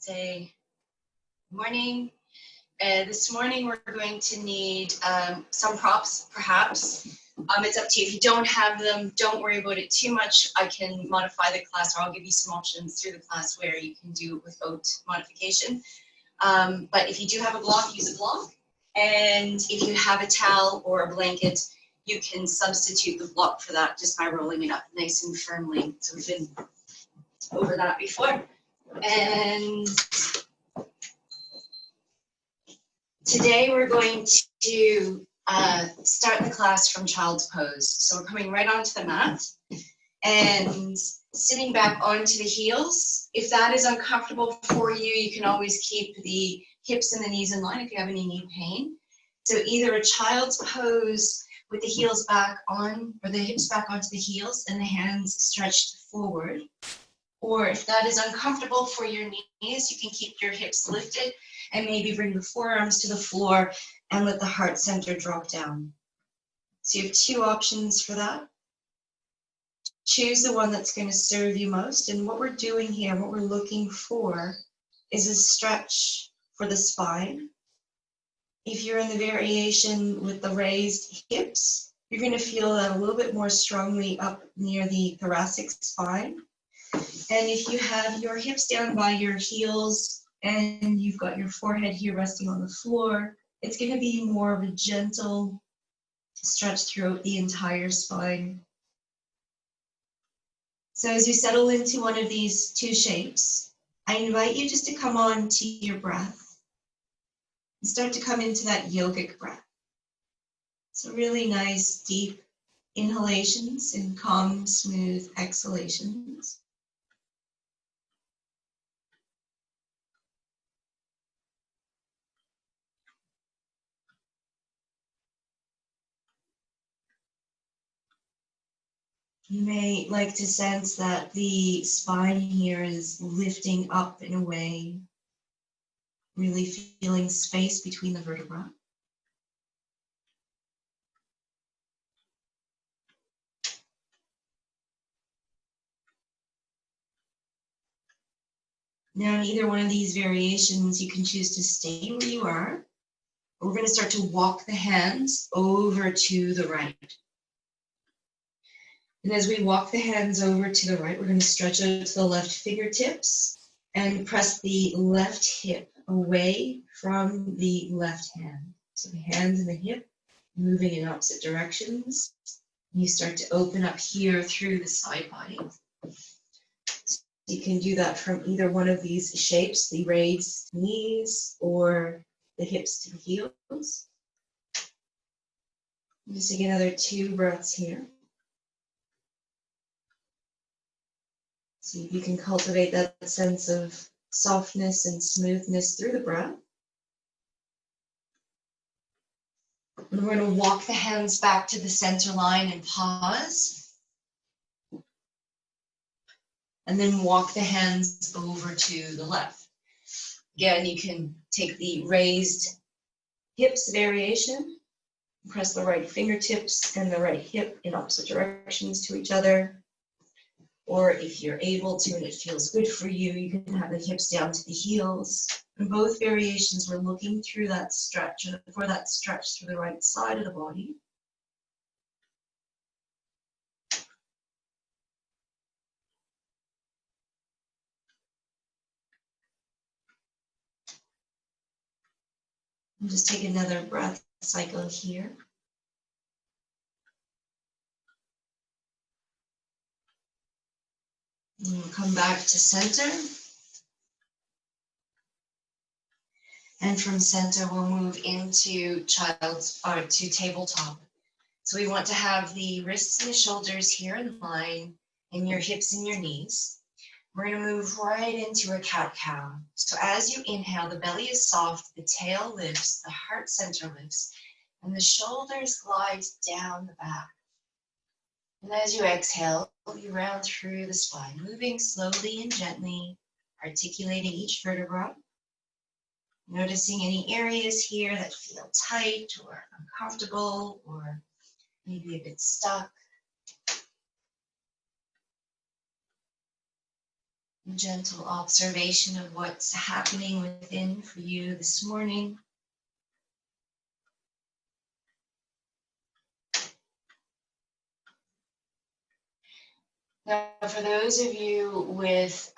Say morning. This morning we're going to need some props, perhaps. It's up to you. If you don't have them, don't worry about it too much. I can modify the class, or I'll give you some options through the class where you can do it without modification. But if you do have a block, use a block. And if you have a towel or a blanket, you can substitute the block for that just by rolling it up nice and firmly. So we've been over that before. And today we're going to start the class from child's pose. So we're coming right onto the mat and sitting back onto the heels. If that is uncomfortable for you, you can always keep the hips and the knees in line if you have any knee pain. So either a child's pose with the heels back on, or the hips back onto the heels and the hands stretched forward. Or if that is uncomfortable for your knees, you can keep your hips lifted and maybe bring the forearms to the floor and let the heart center drop down. So you have two options for that. Choose the one that's going to serve you most. And what we're doing here, what we're looking for, is a stretch for the spine. If you're in the variation with the raised hips, you're going to feel that a little bit more strongly up near the thoracic spine. And if you have your hips down by your heels and you've got your forehead here resting on the floor, it's going to be more of a gentle stretch throughout the entire spine. So as you settle into one of these two shapes, I invite you just to come on to your breath and start to come into that yogic breath. So really nice, deep inhalations and calm, smooth exhalations. You may like to sense that the spine here is lifting up in a way, really feeling space between the vertebrae. Now, in either one of these variations, you can choose to stay where you are. We're going to start to walk the hands over to the right. And as we walk the hands over to the right, we're going to stretch out to the left fingertips and press the left hip away from the left hand. So the hands and the hip moving in opposite directions. And you start to open up here through the side body. So you can do that from either one of these shapes, the raised knees or the hips to the heels. Just take another 2 breaths here. See if you can cultivate that sense of softness and smoothness through the breath. And we're going to walk the hands back to the center line and pause. And then walk the hands over to the left. Again, you can take the raised hips variation, press the right fingertips and the right hip in opposite directions to each other. Or if you're able to and it feels good for you, you can have the hips down to the heels. In both variations, we're looking through that stretch, or for that stretch through the right side of the body. And just take another breath cycle here. And we'll come back to center. And from center, we'll move into to tabletop. So we want to have the wrists and the shoulders here in line, and your hips and your knees. We're going to move right into a cat-cow. So as you inhale, the belly is soft, the tail lifts, the heart center lifts, and the shoulders glide down the back. And as you exhale, you round through the spine, moving slowly and gently, articulating each vertebra. Noticing any areas here that feel tight or uncomfortable or maybe a bit stuck. gentle observation of what's happening within for you this morning. Now, for those of you with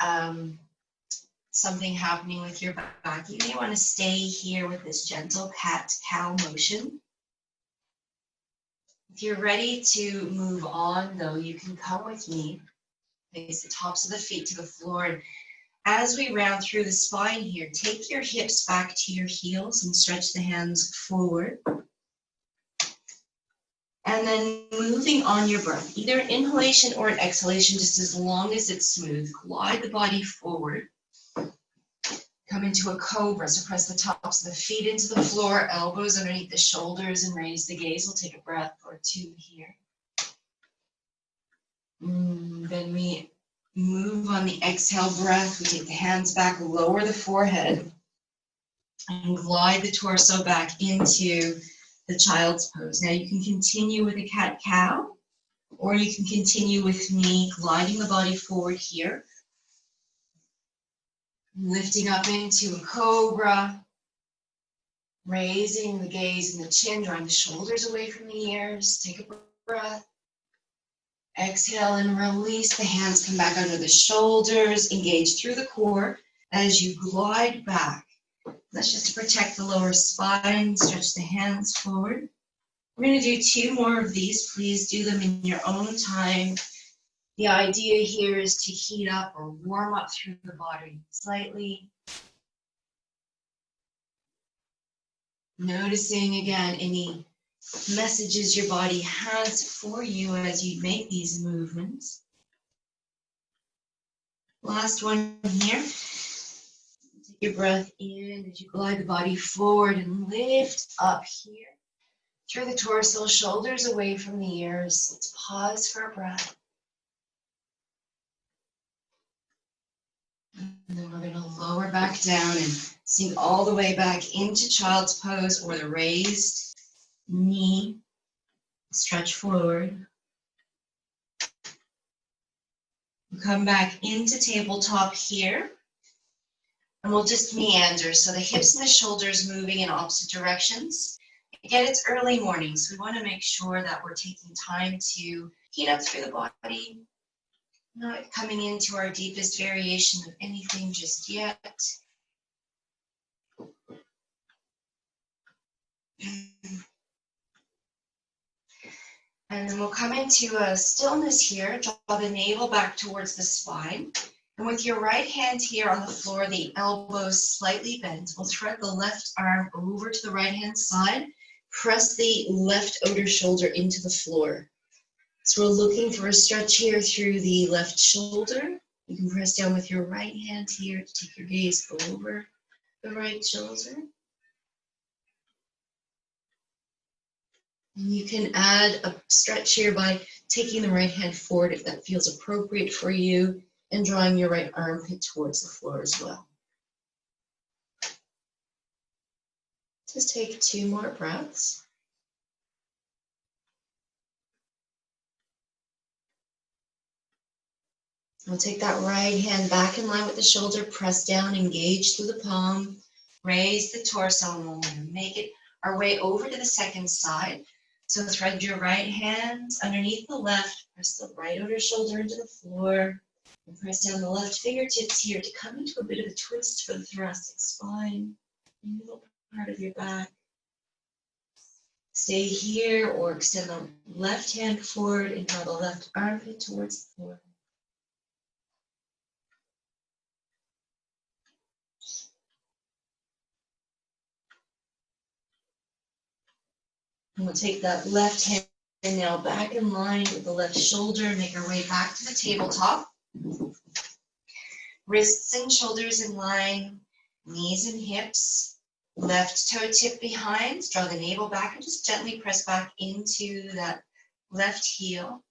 something happening with your back, you may want to stay here with this gentle cat-cow motion. If you're ready to move on, though, you can come with me. Place the tops of the feet to the floor. And as we round through the spine here, take your hips back to your heels and stretch the hands forward. And then moving on your breath, either an inhalation or an exhalation, just as long as it's smooth. Glide the body forward. Come into a cobra, so press the tops of the feet into the floor, elbows underneath the shoulders, and raise the gaze. We'll take a breath or two here. Then we move on the exhale breath. We take the hands back, lower the forehead, and glide the torso back into the child's pose. Now you can continue with a cat-cow, or you can continue with me gliding the body forward here. Lifting up into a cobra, raising the gaze and the chin, drawing the shoulders away from the ears. Take a breath. Exhale and release the hands, come back under the shoulders, engage through the core as you glide back. That's just to protect the lower spine, stretch the hands forward. We're going to do 2 more of these. Please do them in your own time. The idea here is to heat up or warm up through the body slightly. Noticing again any messages your body has for you as you make these movements. Last one here. Take your breath in as you glide the body forward and lift up here. Through the torso, shoulders away from the ears. Let's pause for a breath. And then we're going to lower back down and sink all the way back into child's pose or the raised knee. Stretch forward. Come back into tabletop here. And we'll just meander. So the hips and the shoulders moving in opposite directions. Again, it's early morning, so we want to make sure that we're taking time to heat up through the body. Not coming into our deepest variation of anything just yet. And then we'll come into a stillness here. Draw the navel back towards the spine. And with your right hand here on the floor, the elbows slightly bent, we'll thread the left arm over to the right hand side. Press the left outer shoulder into the floor. So we're looking for a stretch here through the left shoulder. You can press down with your right hand here to take your gaze over the right shoulder. And you can add a stretch here by taking the right hand forward if that feels appropriate for you, and drawing your right armpit towards the floor as well. Just take 2 more breaths. We'll take that right hand back in line with the shoulder, press down, engage through the palm, raise the torso, and we'll make it our way over to the second side. So thread your right hand underneath the left, press the right outer shoulder into the floor, and press down the left fingertips here to come into a bit of a twist for the thoracic spine, middle part of your back. Stay here or extend the left hand forward and draw the left armpit towards the floor. And we'll take that left hand now back in line with the left shoulder, make our way back to the tabletop. Wrists and shoulders in line, knees and hips, left toe tip behind, draw the navel back and just gently press back into that left heel.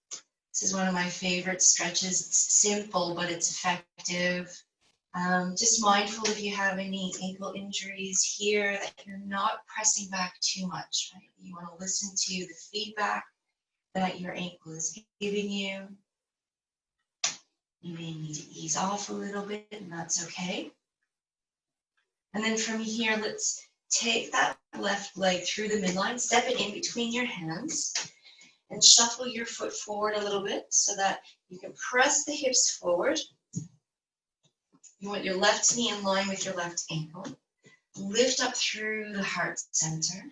This is one of my favorite stretches. It's simple, but it's effective. Just mindful if you have any ankle injuries here that you're not pressing back too much, right? You want to listen to the feedback that your ankle is giving you. You may need to ease off a little bit, and that's okay. And then from here, let's take that left leg through the midline, step it in between your hands, and shuffle your foot forward a little bit so that you can press the hips forward. You want your left knee in line with your left ankle. Lift up through the heart center.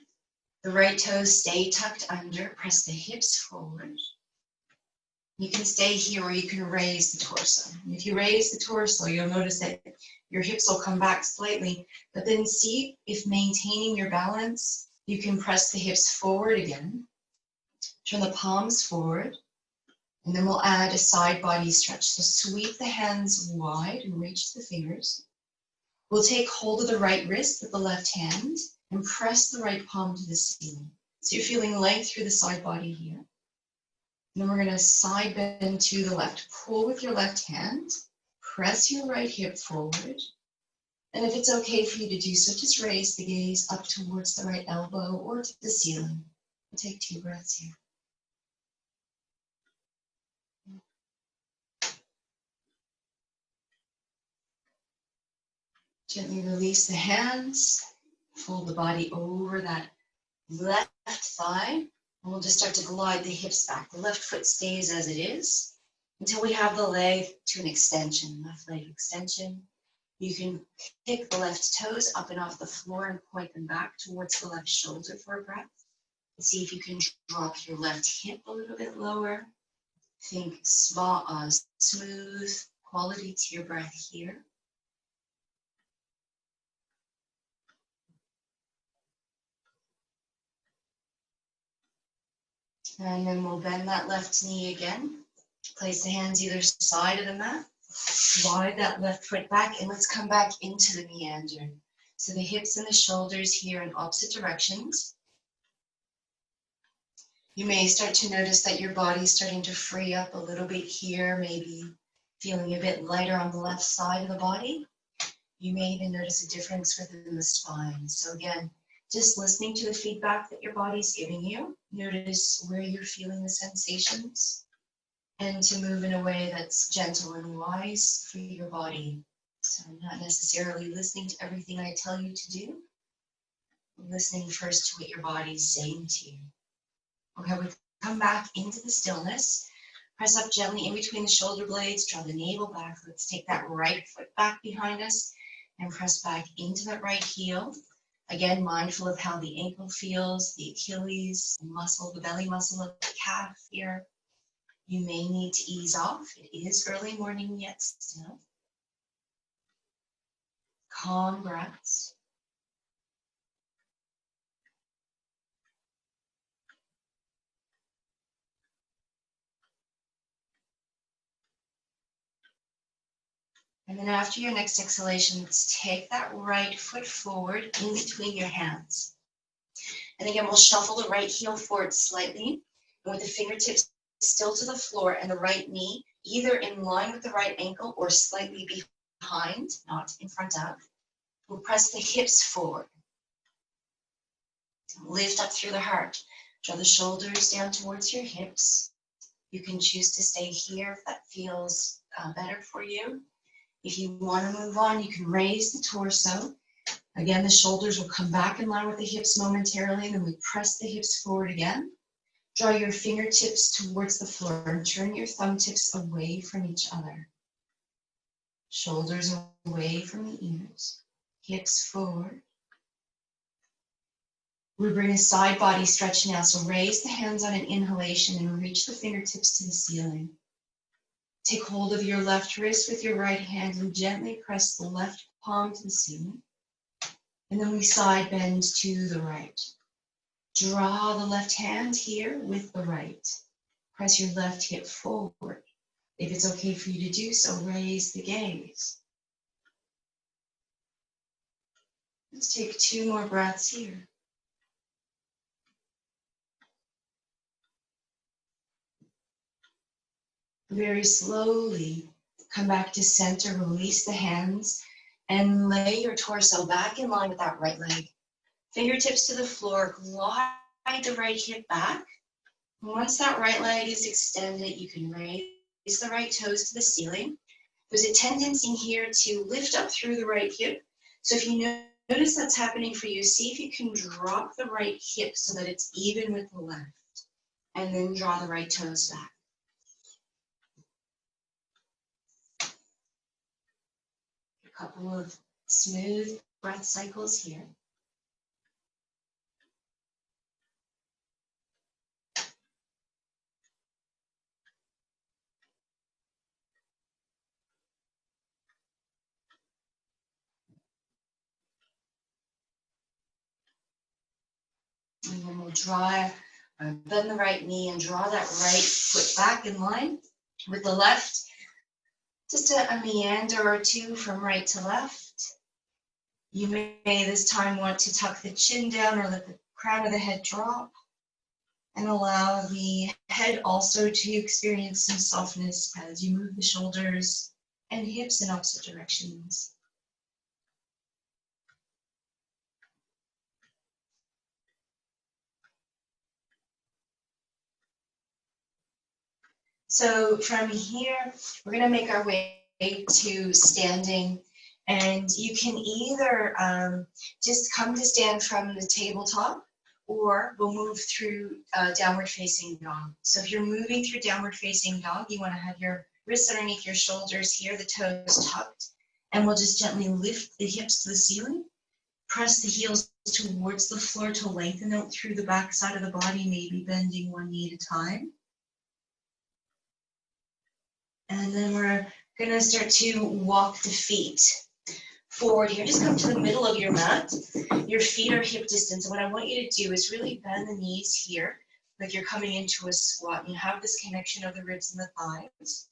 The right toes stay tucked under. Press the hips forward. You can stay here or you can raise the torso. And if you raise the torso, you'll notice that your hips will come back slightly, but then see if maintaining your balance, you can press the hips forward again. Turn the palms forward, and then we'll add a side body stretch. So sweep the hands wide and reach the fingers. We'll take hold of the right wrist with the left hand and press the right palm to the ceiling. So you're feeling length through the side body here. And then we're going to side bend to the left. Pull with your left hand, press your right hip forward. And if it's okay for you to do so, just raise the gaze up towards the right elbow or to the ceiling. We'll take 2 breaths here. Gently release the hands, fold the body over that left thigh, and we'll just start to glide the hips back. The left foot stays as it is until we have the leg to an extension, left leg extension. You can kick the left toes up and off the floor and point them back towards the left shoulder for a breath. See if you can drop your left hip a little bit lower. Think smooth quality to your breath here. And then we'll bend that left knee again. Place the hands either side of the mat. Slide that left foot back, and let's come back into the meander. So the hips and the shoulders here in opposite directions. You may start to notice that your body's starting to free up a little bit here, maybe feeling a bit lighter on the left side of the body. You may even notice a difference within the spine. So again, just listening to the feedback that your body's giving you. Notice where you're feeling the sensations, and to move in a way that's gentle and wise for your body. So not necessarily listening to everything I tell you to do, listening first to what your body's saying to you. Okay, we come back into the stillness. Press up gently in between the shoulder blades, draw the navel back. Let's take that right foot back behind us and press back into that right heel. Again, mindful of how the ankle feels, the Achilles muscle, the belly muscle of the calf here. You may need to ease off. It is early morning yet still. Calm breaths. And then after your next exhalation, let's take that right foot forward in between your hands. And again, we'll shuffle the right heel forward slightly, and with the fingertips still to the floor and the right knee either in line with the right ankle or slightly behind, not in front of. We'll press the hips forward. Lift up through the heart. Draw the shoulders down towards your hips. You can choose to stay here if that feels better for you. If you want to move on, you can raise the torso. Again, the shoulders will come back in line with the hips momentarily, and then we press the hips forward again. Draw your fingertips towards the floor and turn your thumb tips away from each other. Shoulders away from the ears, hips forward. We bring a side body stretch now, so raise the hands on an inhalation and reach the fingertips to the ceiling. Take hold of your left wrist with your right hand and gently press the left palm to the ceiling. And then we side bend to the right. Draw the left hand here with the right. Press your left hip forward. If it's okay for you to do so, raise the gaze. Let's take 2 more breaths here. Very slowly come back to center, release the hands, and lay your torso back in line with that right leg. Fingertips to the floor, glide the right hip back. Once that right leg is extended, you can raise the right toes to the ceiling. There's a tendency here to lift up through the right hip. So if you notice that's happening for you, see if you can drop the right hip so that it's even with the left. And then draw the right toes back. A couple of smooth breath cycles here. And then we'll draw, bend the right knee and draw that right foot back in line with the left. Just a meander or two from right to left. You may this time want to tuck the chin down or let the crown of the head drop and allow the head also to experience some softness as you move the shoulders and hips in opposite directions. So from here, we're going to make our way to standing, and you can either just come to stand from the tabletop, or we'll move through downward facing dog. So if you're moving through downward facing dog, you want to have your wrists underneath your shoulders here, the toes tucked, and we'll just gently lift the hips to the ceiling. Press the heels towards the floor to lengthen out through the back side of the body, maybe bending one knee at a time. And then we're going to start to walk the feet forward here. Just come to the middle of your mat. Your feet are hip distance. And what I want you to do is really bend the knees here, like you're coming into a squat. And you have this connection of the ribs and the thighs.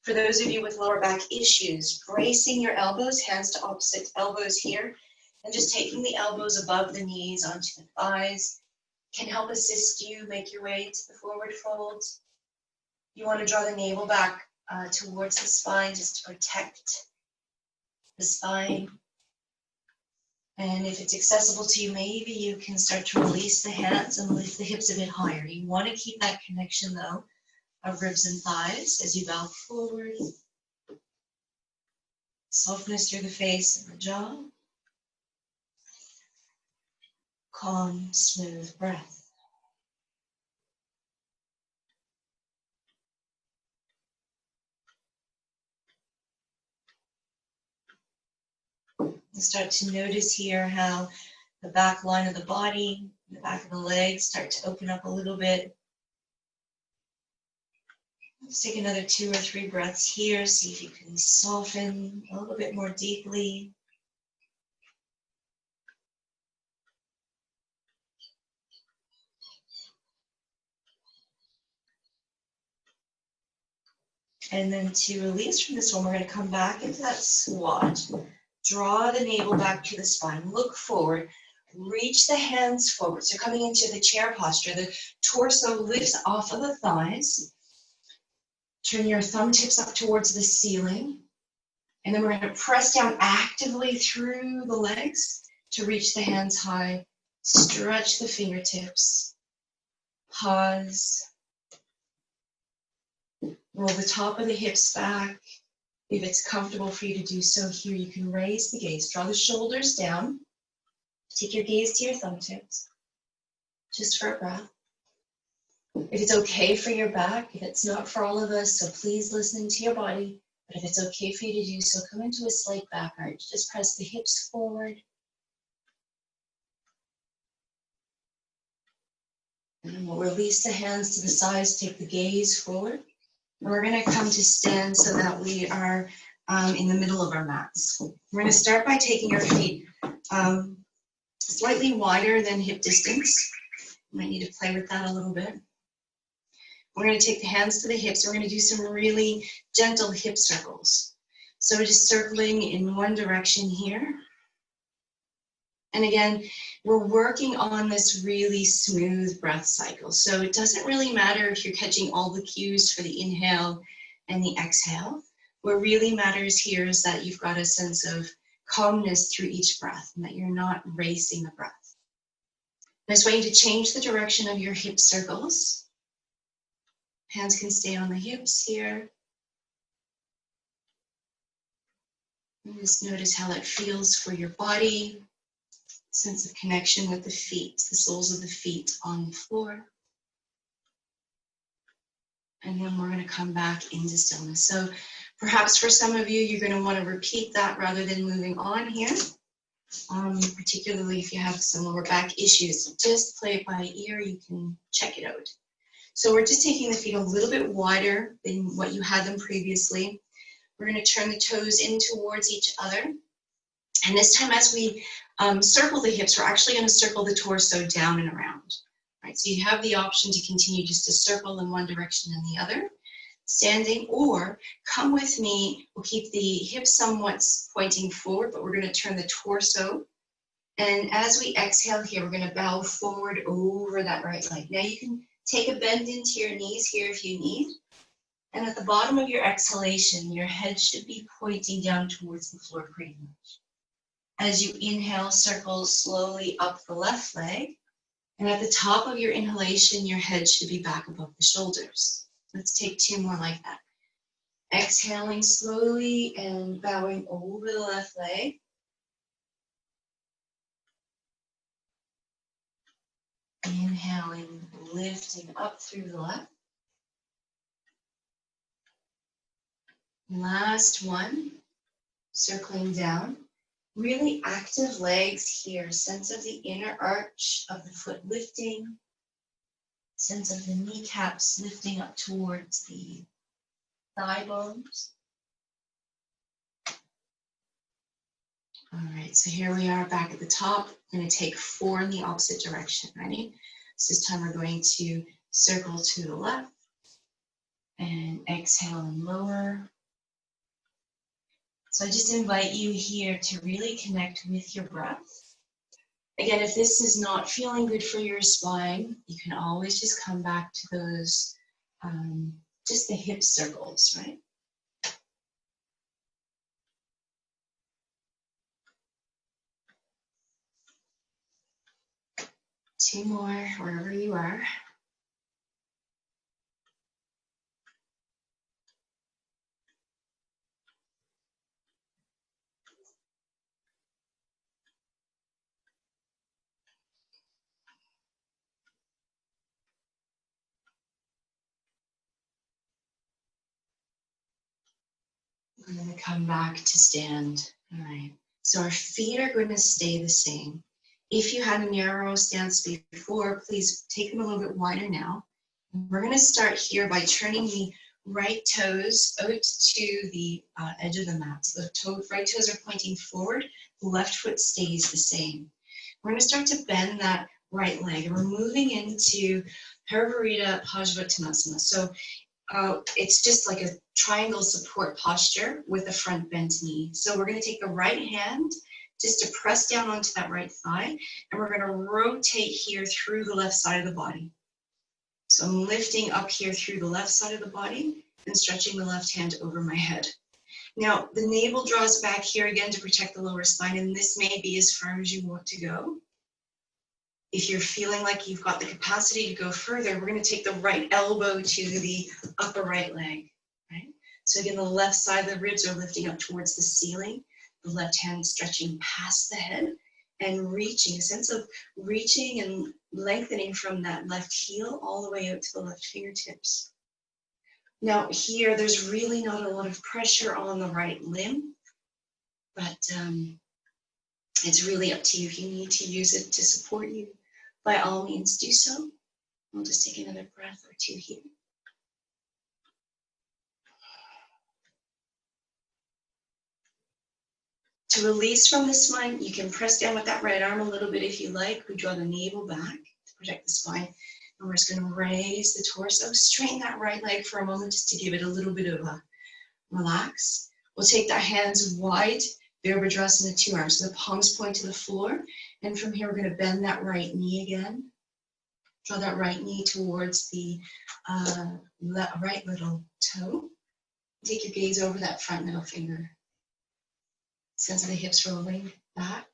For those of you with lower back issues, bracing your elbows, hands to opposite elbows here, and just taking the elbows above the knees onto the thighs can help assist you make your way to the forward fold. You want to draw the navel back towards the spine just to protect the spine. And if it's accessible to you, maybe you can start to release the hands and lift the hips a bit higher. You want to keep that connection though of ribs and thighs as you bow forward. Softness through the face and the jaw. Calm, smooth breath. And start to notice here how the back line of the body, the back of the legs start to open up a little bit. Let's take another 2 or 3 breaths here. See if you can soften a little bit more deeply. And then to release from this one, we're going to come back into that squat. Draw the navel back to the spine. Look forward. Reach the hands forward. So coming into the chair posture, the torso lifts off of the thighs. Turn your thumb tips up towards the ceiling. And then we're going to press down actively through the legs to reach the hands high. Stretch the fingertips. Pause. Roll the top of the hips back. If it's comfortable for you to do so here, you can raise the gaze. Draw the shoulders down. Take your gaze to your thumb tips, just for a breath. If it's okay for your back, if it's not for all of us, so please listen to your body. But if it's okay for you to do so, come into a slight back arch. Just press the hips forward. And then we'll release the hands to the sides, take the gaze forward. And we're going to come to stand so that we are in the middle of our mats. We're going to start by taking your feet slightly wider than hip distance. You might need to play with that a little bit. We're going to take the hands to the hips. We're going to do some really gentle hip circles. So we're just circling in one direction here. And again, we're working on this really smooth breath cycle. So it doesn't really matter if you're catching all the cues for the inhale and the exhale. What really matters here is that you've got a sense of calmness through each breath and that you're not racing the breath. I just want you to change the direction of your hip circles. Hands can stay on the hips here. And just notice how that feels for your body. Sense of connection with the feet, the soles of the feet on the floor. And then we're going to come back into stillness. So perhaps for some of you, you're going to want to repeat that rather than moving on here. Particularly if you have some lower back issues, just play it by ear. You can check it out. So we're just taking the feet a little bit wider than what you had them previously. We're going to turn the toes in towards each other. And this time as we circle the hips, we're actually going to circle the torso down and around. Right, so you have the option to continue just to circle in one direction and the other, standing, or come with me. We'll keep the hips somewhat pointing forward, but we're going to turn the torso. And as we exhale here, we're going to bow forward over that right leg. Now you can take a bend into your knees here if you need. And at the bottom of your exhalation, your head should be pointing down towards the floor pretty much. As you inhale, circle slowly up the left leg. And at the top of your inhalation, your head should be back above the shoulders. Let's take 2 more like that. Exhaling slowly and bowing over the left leg. Inhaling, lifting up through the left. Last one, circling down. Really active legs here. Sense of the inner arch of the foot lifting. Sense of the kneecaps lifting up towards the thigh bones. All right, so here we are back at the top. We're going to take 4 in the opposite direction. Ready? So this time we're going to circle to the left and exhale and lower. So I just invite you here to really connect with your breath. Again, if this is not feeling good for your spine, you can always just come back to those, just the hip circles, right? Two more, wherever you are. I'm going to come back to stand. All right. So our feet are going to stay the same. If you had a narrow stance before, please take them a little bit wider now. We're going to start here by turning the right toes out to the edge of the mat. So the right toes are pointing forward. The left foot stays the same. We're going to start to bend that right leg. We're moving into Parivarita Parsvottanasana. So it's just like a triangle support posture with a front bent knee. So we're going to take the right hand just to press down onto that right thigh, and we're going to rotate here through the left side of the body. So I'm lifting up here through the left side of the body and stretching the left hand over my head. Now the navel draws back here again to protect the lower spine, and this may be as far as you want to go. If you're feeling like you've got the capacity to go further, we're going to take the right elbow to the upper right leg, right? So again, the left side of the ribs are lifting up towards the ceiling, the left hand stretching past the head and reaching, a sense of reaching and lengthening from that left heel all the way out to the left fingertips. Now here, there's really not a lot of pressure on the right limb, but it's really up to you. If you need to use it to support you, by all means do so. We'll just take another breath or 2 here. To release from the spine, you can press down with that right arm a little bit if you like. We draw the navel back to protect the spine. And we're just going to raise the torso, straighten that right leg for a moment just to give it a little bit of a relax. We'll take the hands wide, Virabhadrasana 2 arms. So the palms point to the floor. And from here, we're going to bend that right knee again. Draw that right knee towards the right little toe. Take your gaze over that front middle finger. Sense of the hips rolling back.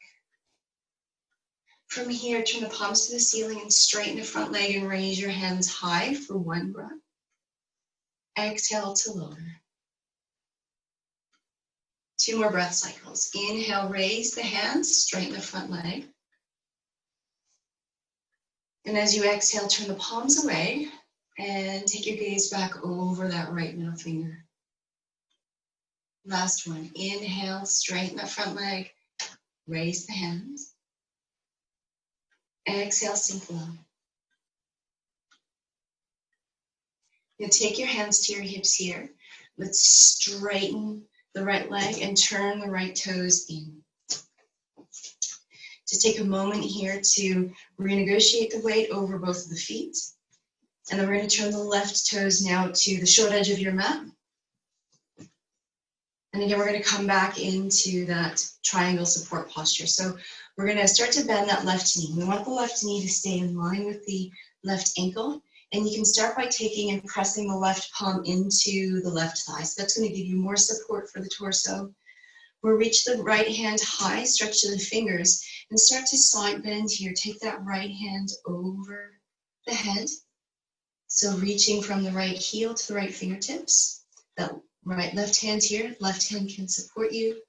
From here, turn the palms to the ceiling and straighten the front leg and raise your hands high for 1 breath. Exhale to lower. 2 more breath cycles. Inhale, raise the hands, straighten the front leg. And as you exhale, turn the palms away and take your gaze back over that right middle finger. Last one. Inhale, straighten that front leg, raise the hands. Exhale, sink low. Now take your hands to your hips here. Let's straighten the right leg and turn the right toes in. To take a moment here to renegotiate the weight over both of the feet. And then we're going to turn the left toes now to the short edge of your mat. And again, we're going to come back into that triangle support posture. So we're going to start to bend that left knee. We want the left knee to stay in line with the left ankle. And you can start by taking and pressing the left palm into the left thigh. So that's going to give you more support for the torso. We'll reach the right hand high, stretch to the fingers, and start to side bend here. Take that right hand over the head. So reaching from the right heel to the right fingertips. That right, left hand here, left hand can support you.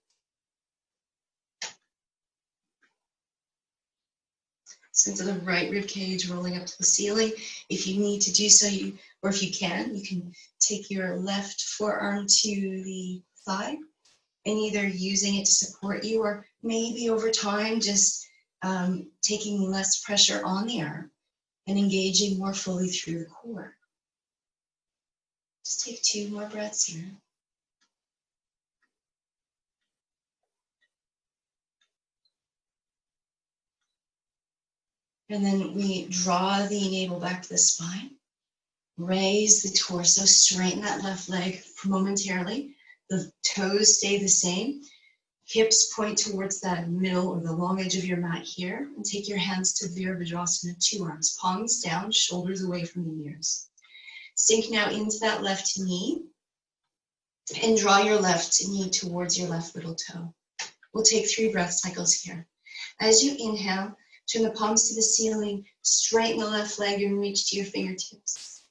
Center the right rib cage rolling up to the ceiling. If you need to do so, or if you can take your left forearm to the thigh and either using it to support you or maybe over time just taking less pressure on the arm and engaging more fully through the core. Just take 2 more breaths here. And then we draw the navel back to the spine. Raise the torso, straighten that left leg momentarily. The toes stay the same. Hips point towards that middle or the long edge of your mat here. And take your hands to Virabhadrasana, 2 arms, palms down, shoulders away from the ears. Sink now into that left knee and draw your left knee towards your left little toe. We'll take 3 breath cycles here. As you inhale, turn the palms to the ceiling, straighten the left leg and reach to your fingertips.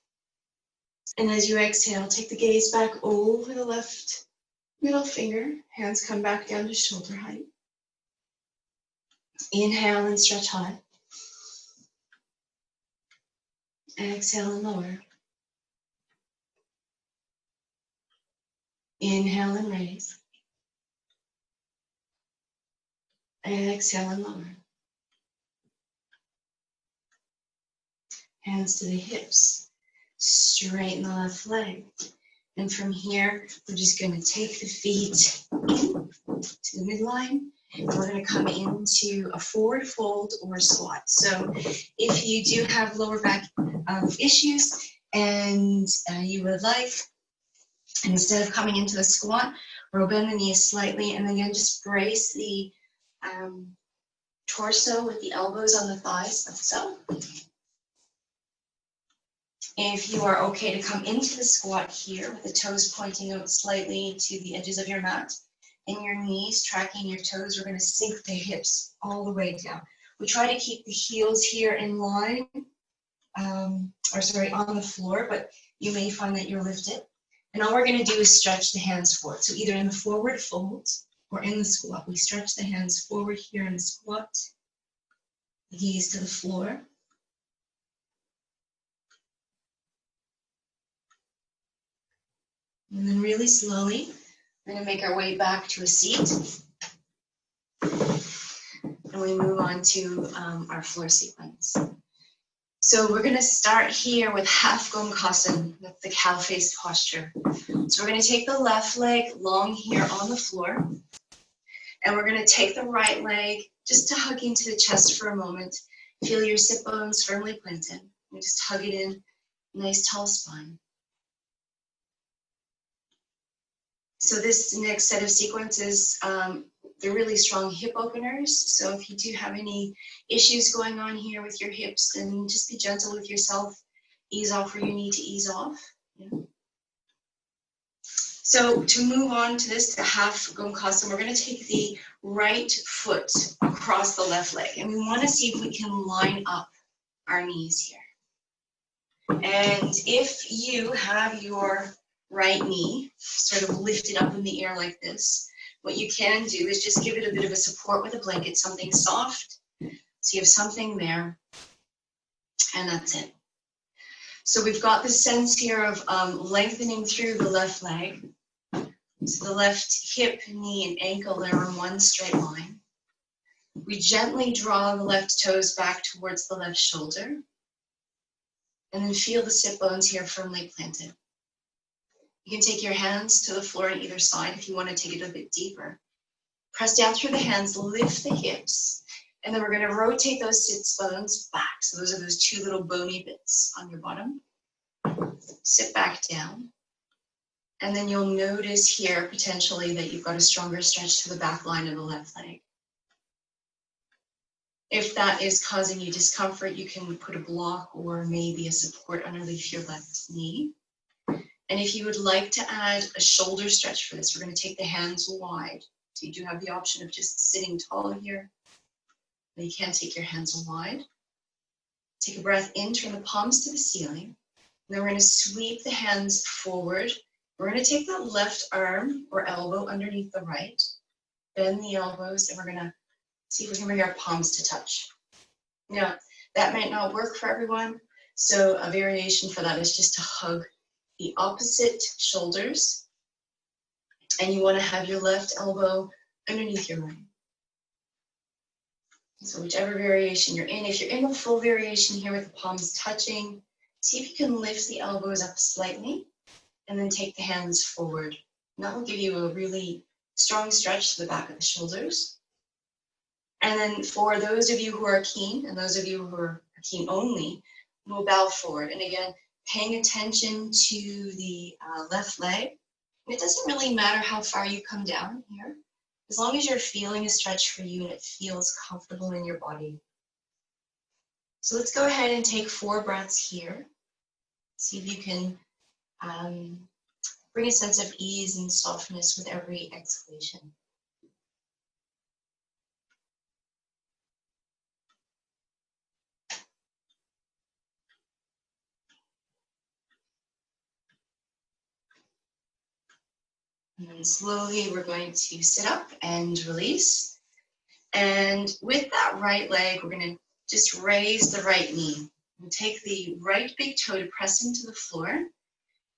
And as you exhale, take the gaze back over the left middle finger. Hands come back down to shoulder height. Inhale and stretch high. Exhale and lower. Inhale and raise. Exhale and lower. Hands to the hips. Straighten the left leg. And from here, we're just going to take the feet in to the midline. And we're going to come into a forward fold or a squat. So if you do have lower back issues and you would like, instead of coming into the squat, we'll bend the knees slightly and again just brace the torso with the elbows on the thighs, like so. If you are okay to come into the squat here with the toes pointing out slightly to the edges of your mat and your knees tracking your toes, we're going to sink the hips all the way down. We try to keep the heels here in line, on the floor, but you may find that you're lifted. And all we're going to do is stretch the hands forward. So either in the forward fold or in the squat. We stretch the hands forward here in the squat, the gaze to the floor. And then really slowly, we're going to make our way back to a seat. And we move on to our floor sequence. So we're going to start here with half Kokoska, with the cow face posture. So we're going to take the left leg long here on the floor. And we're going to take the right leg just to hug into the chest for a moment. Feel your sit bones firmly planted. And just hug it in, nice tall spine. So this next set of sequences, they're really strong hip openers. So if you do have any issues going on here with your hips, then just be gentle with yourself. Ease off where you need to ease off. Yeah. So to move on to this, the half Kokoska, we're going to take the right foot across the left leg. And we want to see if we can line up our knees here. And if you have your right knee sort of lifted up in the air like this, What you can do is just give it a bit of a support with a blanket, something soft. So you have something there, and that's it. So we've got the sense here of lengthening through the left leg. So the left hip, knee, and ankle, they're on one straight line. We gently draw the left toes back towards the left shoulder. And then feel the sit bones here firmly planted. You can take your hands to the floor on either side if you want to take it a bit deeper. Press down through the hands, lift the hips, and then we're going to rotate those sit bones back. So those are those two little bony bits on your bottom. Sit back down. And then you'll notice here potentially that you've got a stronger stretch to the back line of the left leg. If that is causing you discomfort, you can put a block or maybe a support underneath your left knee. And if you would like to add a shoulder stretch for this, we're going to take the hands wide. So you do have the option of just sitting tall here. But you can take your hands wide. Take a breath in, turn the palms to the ceiling. And then we're going to sweep the hands forward. We're going to take the left arm or elbow underneath the right. Bend the elbows, and we're going to see if we can bring our palms to touch. Now, that might not work for everyone. So a variation for that is just to hug the opposite shoulders, and you want to have your left elbow underneath your right. So whichever variation you're in, if you're in the full variation here with the palms touching, see if you can lift the elbows up slightly and then take the hands forward. And that will give you a really strong stretch to the back of the shoulders. And then for those of you who are keen, and those of you who are keen only, we'll bow forward. And again, paying attention to the left leg. And it doesn't really matter how far you come down here, as long as you're feeling a stretch for you and it feels comfortable in your body. So let's go ahead and take 4 breaths here. See if you can bring a sense of ease and softness with every exhalation. And then slowly we're going to sit up and release. And with that right leg, we're going to just raise the right knee. We'll take the right big toe to press into the floor. And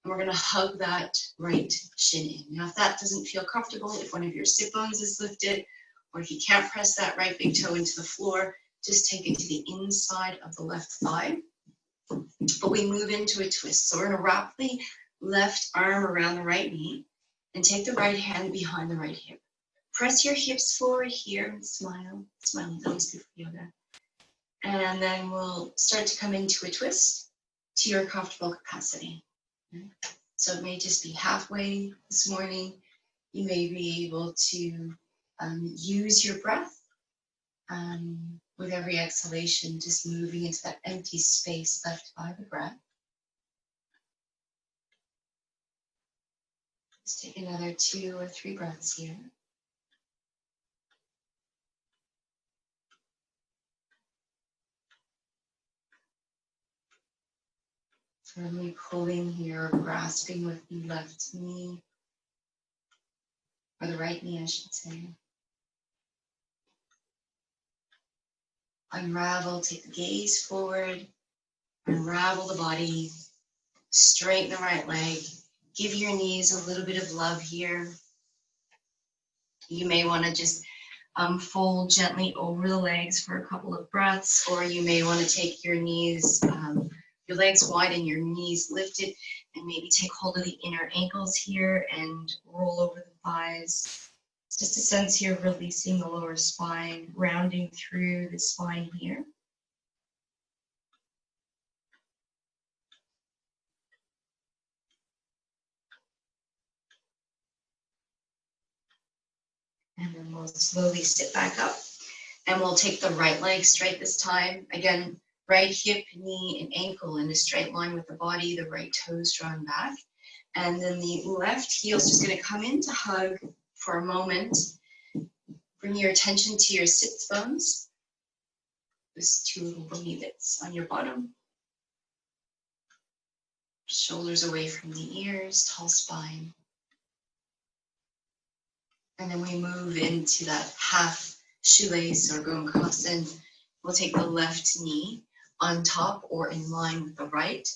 we're going to hug that right shin in. Now, if that doesn't feel comfortable, if one of your sit bones is lifted, or if you can't press that right big toe into the floor, just take it to the inside of the left thigh. But we move into a twist. So we're going to wrap the left arm around the right knee and take the right hand behind the right hip. Press your hips forward here and smile. Smiling is always good for yoga. And then we'll start to come into a twist to your comfortable capacity. So it may just be halfway this morning. You may be able to use your breath with every exhalation, just moving into that empty space left by the breath. Let's take another 2 or 3 breaths here. Firmly pulling here, grasping with the left knee, or the right knee, I should say. Unravel, take the gaze forward, unravel the body, straighten the right leg, give your knees a little bit of love here. You may want to just fold gently over the legs for a couple of breaths, or you may want to take your knees, your legs wide and your knees lifted, and maybe take hold of the inner ankles here and roll over the thighs. It's just a sense here of releasing the lower spine, rounding through the spine here. And then we'll slowly sit back up, and we'll take the right leg straight this time. Again, right hip, knee, and ankle in a straight line with the body, the right toes drawn back. And then the left heel is just going to come in to hug for a moment. Bring your attention to your sits bones. Those 2 little bony bits on your bottom. Shoulders away from the ears, tall spine. And then we move into that half shoelace or gonkhasan. We'll take the left knee on top or in line with the right.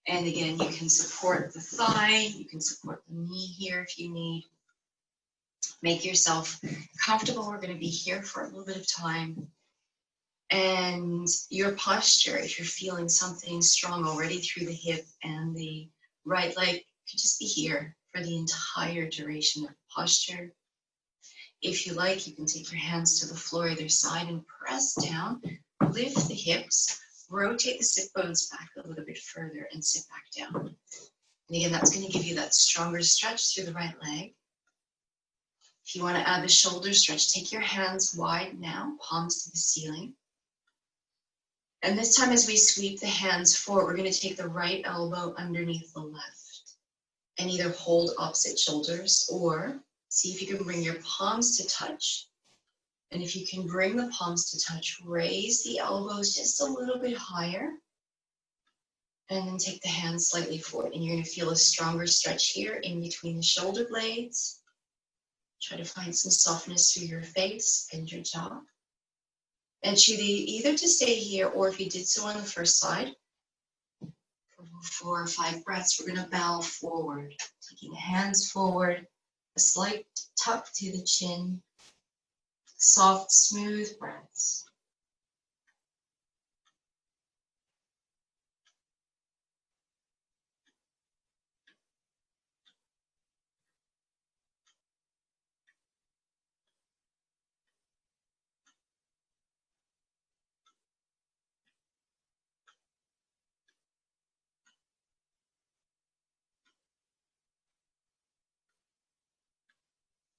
And again, you can support the thigh, you can support the knee here if you need. Make yourself comfortable. We're going to be here for a little bit of time. And your posture, if you're feeling something strong already through the hip and the right leg, could just be here for the entire duration of the posture. If you like, you can take your hands to the floor either side and press down, lift the hips, rotate the sit bones back a little bit further and sit back down. And again, that's going to give you that stronger stretch through the right leg. If you want to add the shoulder stretch, take your hands wide now, palms to the ceiling. And this time as we sweep the hands forward, we're going to take the right elbow underneath the left and either hold opposite shoulders or see if you can bring your palms to touch. And if you can bring the palms to touch, raise the elbows just a little bit higher. And then take the hands slightly forward. And you're going to feel a stronger stretch here in between the shoulder blades. Try to find some softness through your face and your jaw. And choose either to stay here or if you did so on the first side, for 4 or 5 breaths, we're going to bow forward. Taking the hands forward, a slight tuck to the chin, soft, smooth breaths.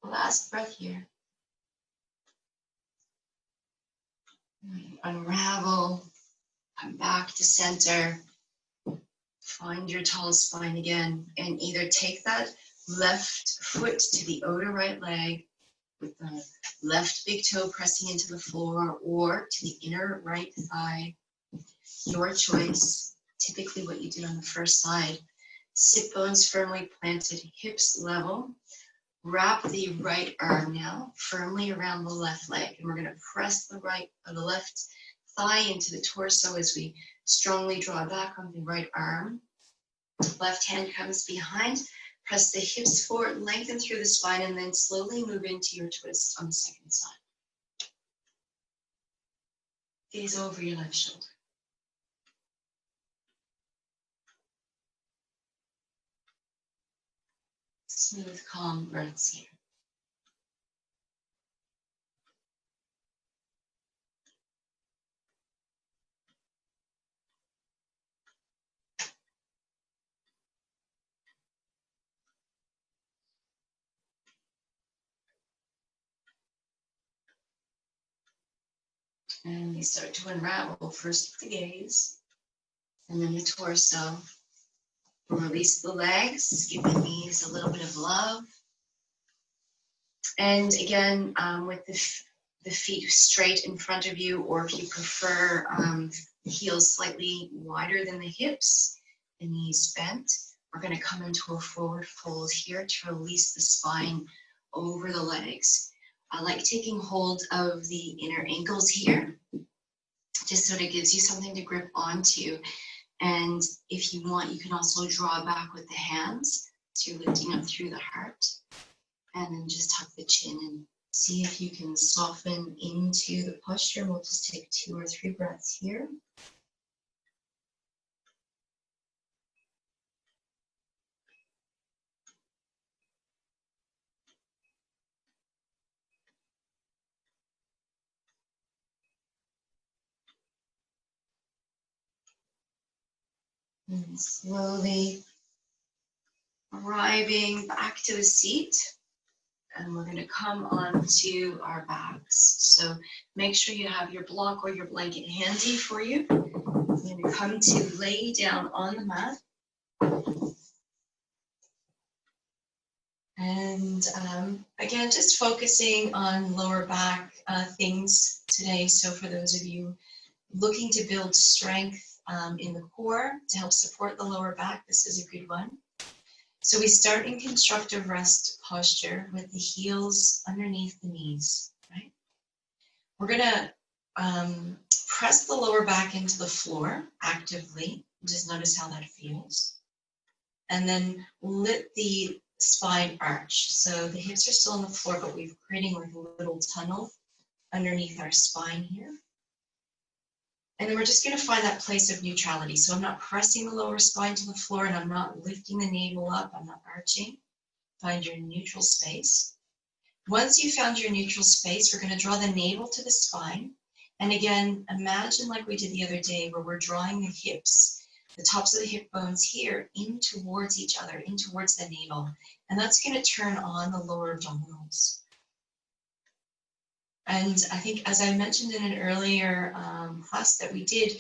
Last breath here. Unravel, come back to center. Find your tall spine again and either take that left foot to the outer right leg with the left big toe pressing into the floor or to the inner right thigh. Your choice. Typically what you did on the first side. Sit bones firmly planted, hips level. Wrap the right arm now firmly around the left leg, and we're going to press the left thigh into the torso as we strongly draw back on the right arm. Left hand comes behind, press the hips forward, lengthen through the spine, and then slowly move into your twist on the second side. Gaze over your left shoulder. Smooth, calm breaths here. And we start to unravel, first with the gaze, and then the torso. We'll release the legs, give the knees a little bit of love. And again, with the feet straight in front of you, or if you prefer the heels slightly wider than the hips, the knees bent, we're going to come into a forward fold here to release the spine over the legs. I like taking hold of the inner ankles here, just so it gives you something to grip onto. And if you want, you can also draw back with the hands, so you're lifting up through the heart. And then just tuck the chin and see if you can soften into the posture. We'll just take 2 or 3 breaths here. And slowly arriving back to the seat. And we're going to come onto our backs. So make sure you have your block or your blanket handy for you. We're going to come to lay down on the mat. And again, just focusing on lower back things today. So for those of you looking to build strength in the core to help support the lower back, this is a good one. So we start in constructive rest posture with the heels underneath the knees, right? We're gonna press the lower back into the floor actively. Just notice how that feels. And then let the spine arch. So the hips are still on the floor, but we're creating like a little tunnel underneath our spine here. And then we're just gonna find that place of neutrality. So I'm not pressing the lower spine to the floor and I'm not lifting the navel up, I'm not arching. Find your neutral space. Once you found your neutral space, we're gonna draw the navel to the spine. And again, imagine like we did the other day where we're drawing the hips, the tops of the hip bones here in towards each other, in towards the navel. And that's gonna turn on the lower abdominals. And I think, as I mentioned in an earlier class that we did,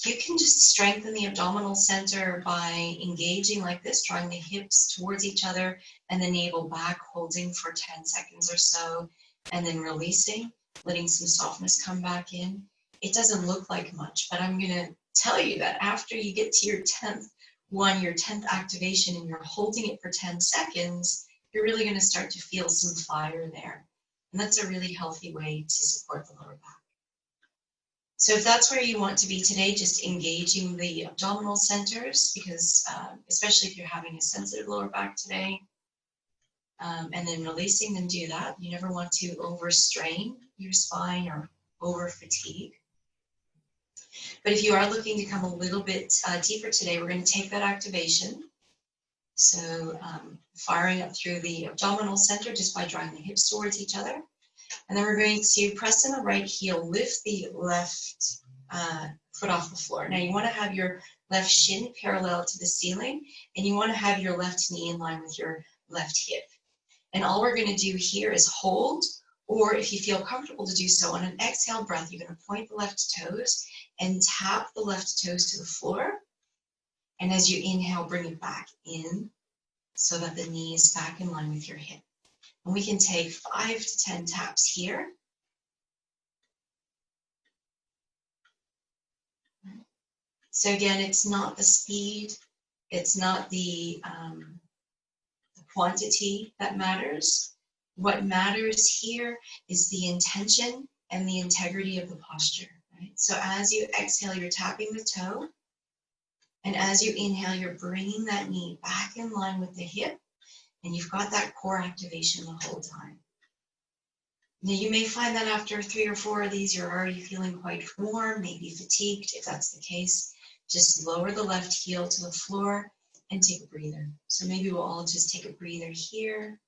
you can just strengthen the abdominal center by engaging like this, drawing the hips towards each other and the navel back, holding for 10 seconds or so, and then releasing, letting some softness come back in. It doesn't look like much, but I'm gonna tell you that after you get to your 10th one, your 10th activation, and you're holding it for 10 seconds, you're really gonna start to feel some fire there. And that's a really healthy way to support the lower back. So if that's where you want to be today, just engaging the abdominal centers, because especially if you're having a sensitive lower back today, and then releasing, then do that. You never want to overstrain your spine or over fatigue. But if you are looking to come a little bit deeper today, we're going to take that activation. So firing up through the abdominal center just by drawing the hips towards each other. And then we're going to press in the right heel, lift the left foot off the floor. Now you want to have your left shin parallel to the ceiling, and you want to have your left knee in line with your left hip. And all we're going to do here is hold, or if you feel comfortable to do so, on an exhale breath, you're going to point the left toes and tap the left toes to the floor. And as you inhale, bring it back in so that the knee is back in line with your hip. And we can take 5 to 10 taps here. So again, it's not the speed, it's not the quantity that matters. What matters here is the intention and the integrity of the posture, right? So as you exhale, you're tapping the toe. And as you inhale, you're bringing that knee back in line with the hip. And you've got that core activation the whole time. Now you may find that after 3 or 4 of these, you're already feeling quite warm, maybe fatigued. If that's the case, just lower the left heel to the floor and take a breather. So maybe we'll all just take a breather here.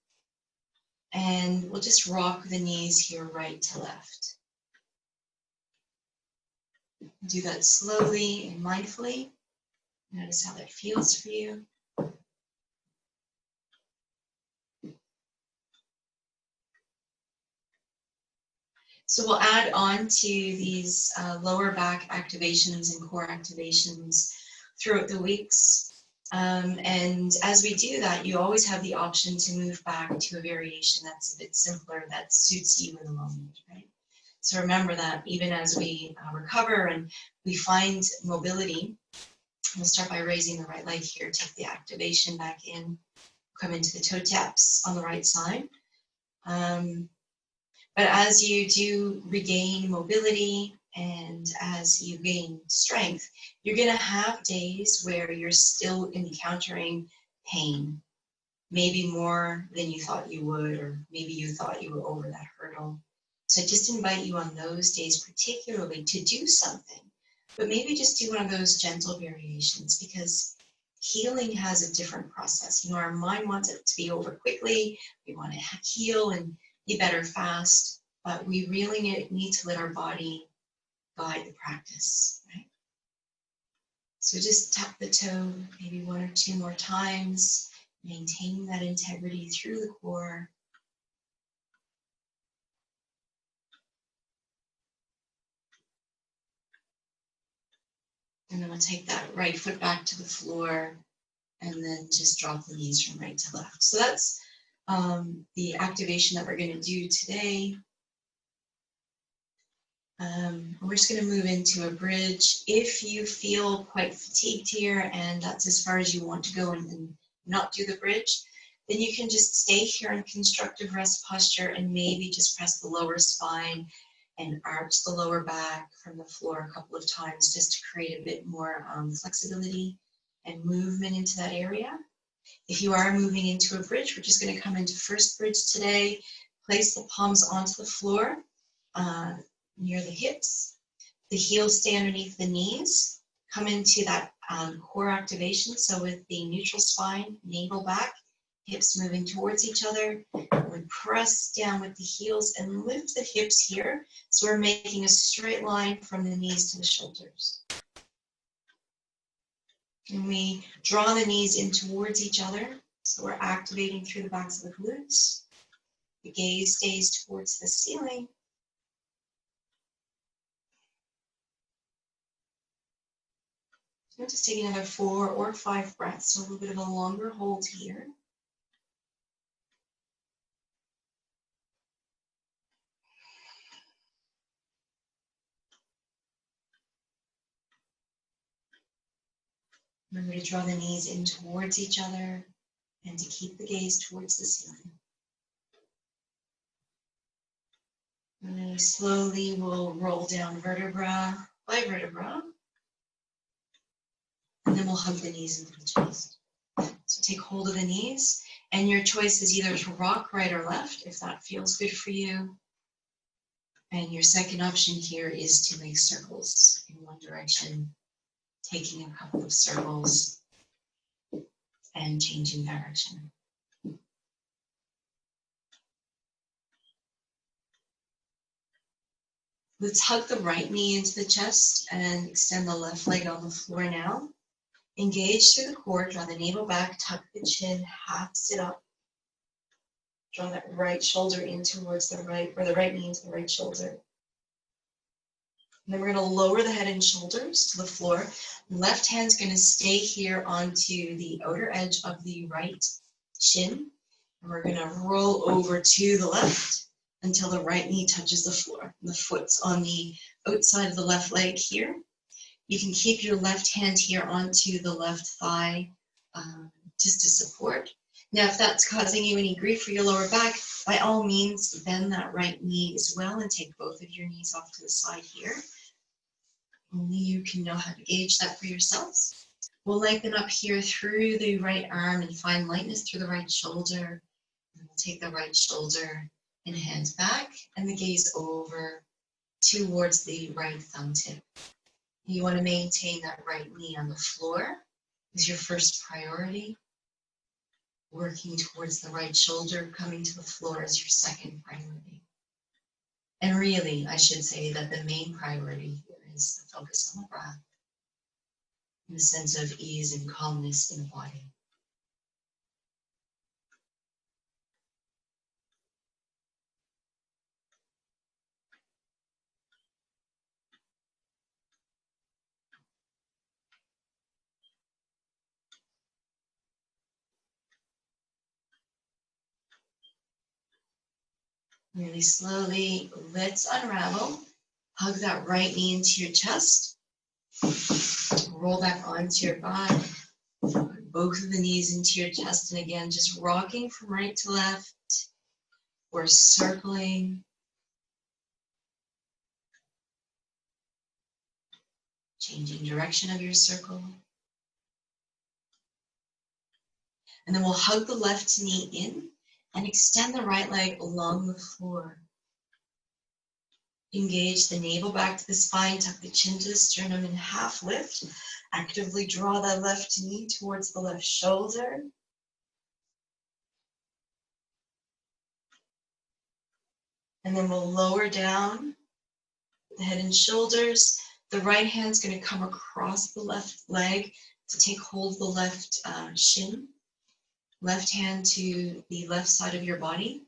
And we'll just rock the knees here right to left. Do that slowly and mindfully. Notice how that feels for you. So we'll add on to these lower back activations and core activations throughout the weeks. And as we do that, you always have the option to move back to a variation that's a bit simpler, that suits you in the moment, right? So remember that even as we recover and we find mobility, we'll start by raising the right leg here, take the activation back in, come into the toe taps on the right side. But as you do regain mobility and as you gain strength, you're going to have days where you're still encountering pain, maybe more than you thought you would, or maybe you thought you were over that hurdle. So I just invite you on those days particularly to do something, but maybe just do one of those gentle variations, because healing has a different process. You know, our mind wants it to be over quickly. We want to heal and be better fast, but we really need to let our body guide the practice, right? So just tap the toe maybe 1 or 2 more times, maintaining that integrity through the core. And then we'll take that right foot back to the floor and then just drop the knees from right to left. So that's the activation that we're going to do today. We're just going to move into a bridge. If you feel quite fatigued here and that's as far as you want to go, and not do the bridge, then you can just stay here in constructive rest posture and maybe just press the lower spine and arch the lower back from the floor a couple of times just to create a bit more flexibility and movement into that area. If you are moving into a bridge, we're just going to come into first bridge today. Place the palms onto the floor near the hips. The heels stay underneath the knees. Come into that core activation. So with the neutral spine, navel back, hips moving towards each other. We press down with the heels and lift the hips here. So we're making a straight line from the knees to the shoulders. And we draw the knees in towards each other. So we're activating through the backs of the glutes. The gaze stays towards the ceiling. So just take another 4 or 5 breaths, so a little bit of a longer hold here. Remember to draw the knees in towards each other and to keep the gaze towards the ceiling. And then slowly we'll roll down vertebra by vertebra. And then we'll hug the knees into the chest. So take hold of the knees, and your choice is either to rock right or left, if that feels good for you. And your second option here is to make circles in one direction, taking a couple of circles and changing direction. Let's hug the right knee into the chest and extend the left leg on the floor now. Engage through the core, draw the navel back, tuck the chin, half sit up. Draw that right shoulder in towards the right, or the right knee into the right shoulder. And then we're going to lower the head and shoulders to the floor. Left hand's going to stay here onto the outer edge of the right shin. And we're going to roll over to the left until the right knee touches the floor. The foot's on the outside of the left leg here. You can keep your left hand here onto the left thigh just to support. Now, if that's causing you any grief for your lower back, by all means, bend that right knee as well and take both of your knees off to the side here. Only you can know how to gauge that for yourselves. We'll lengthen up here through the right arm and find lightness through the right shoulder. And we'll take the right shoulder and hands back and the gaze over towards the right thumb tip. You want to maintain that right knee on the floor as your first priority. Working towards the right shoulder, coming to the floor as your second priority. And really, I should say that the main priority here is the focus on the breath, and the sense of ease and calmness in the body. Really slowly, let's unravel. Hug that right knee into your chest. Roll back onto your back. Put both of the knees into your chest. And again, just rocking from right to left. Or circling. Changing direction of your circle. And then we'll hug the left knee in and extend the right leg along the floor. Engage the navel back to the spine, tuck the chin to the sternum and half lift. Actively draw that left knee towards the left shoulder. And then we'll lower down the head and shoulders. The right hand's going to come across the left leg to take hold of the left shin. Left hand to the left side of your body.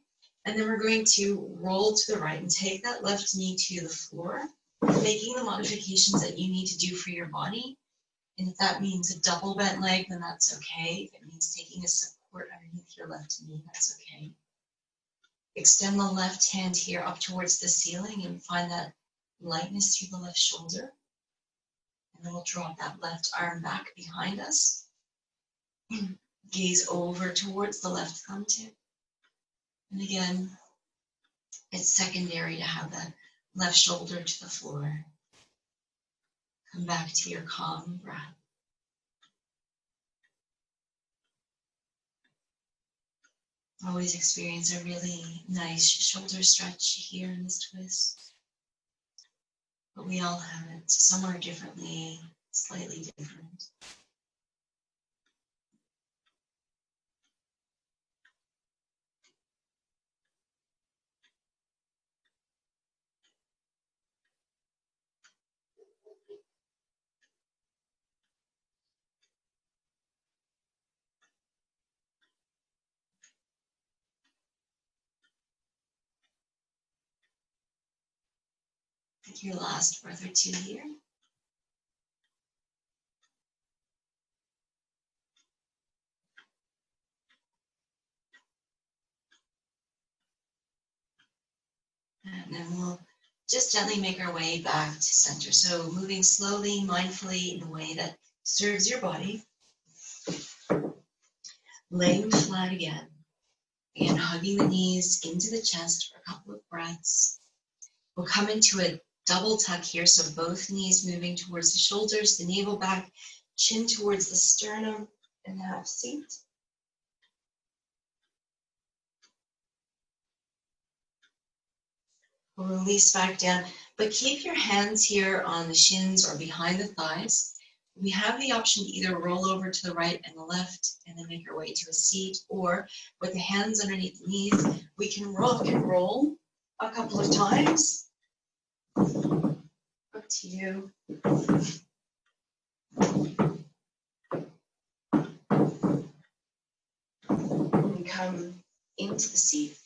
And then we're going to roll to the right and take that left knee to the floor, making the modifications that you need to do for your body. And if that means a double bent leg, then that's okay. If it means taking a support underneath your left knee, that's okay. Extend the left hand here up towards the ceiling and find that lightness through the left shoulder. And then we'll drop that left arm back behind us. Gaze over towards the left thumb tip. And again, it's secondary to have the left shoulder to the floor. Come back to your calm breath. Always experience a really nice shoulder stretch here in this twist. But we all have it somewhere differently, slightly different. Take your last breath or two here. And then we'll just gently make our way back to center. So moving slowly, mindfully in a way that serves your body. Laying flat again. Again, hugging the knees into the chest for a couple of breaths. We'll come into a double tuck here, so both knees moving towards the shoulders, the navel back, chin towards the sternum, and have a seat. We'll release back down, but keep your hands here on the shins or behind the thighs. We have the option to either roll over to the right and the left and then make our way to a seat, or with the hands underneath the knees, we can rock and roll a couple of times. Up to you. And come into the seat.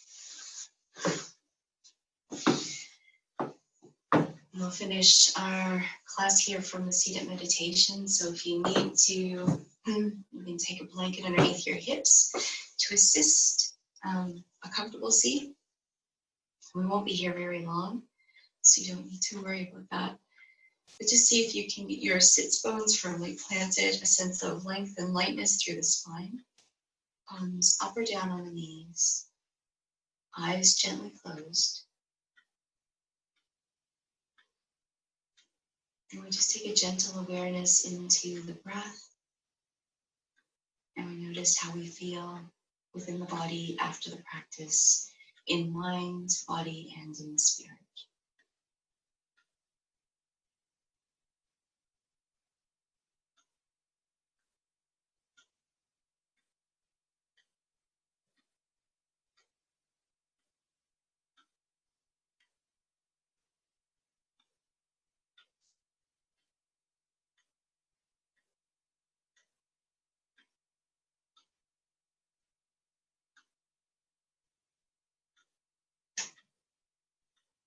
We'll finish our class here from the seated meditation. So if you need to, you can take a blanket underneath your hips to assist a comfortable seat. We won't be here very long, so you don't need to worry about that. But just see if you can get your sits bones firmly planted, a sense of length and lightness through the spine. Palms up or down on the knees. Eyes gently closed. And we just take a gentle awareness into the breath. And we notice how we feel within the body after the practice, in mind, body, and in spirit.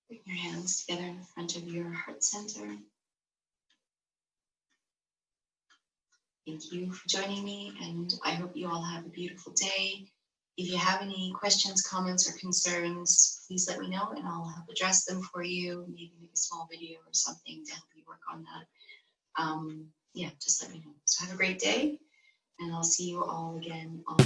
Put your hands together in front of your heart center. Thank you for joining me, and I hope you all have a beautiful day. If you have any questions, comments, or concerns, please let me know, and I'll help address them for you. Maybe make a small video or something to help you work on that. Yeah, just let me know. So have a great day, and I'll see you all again on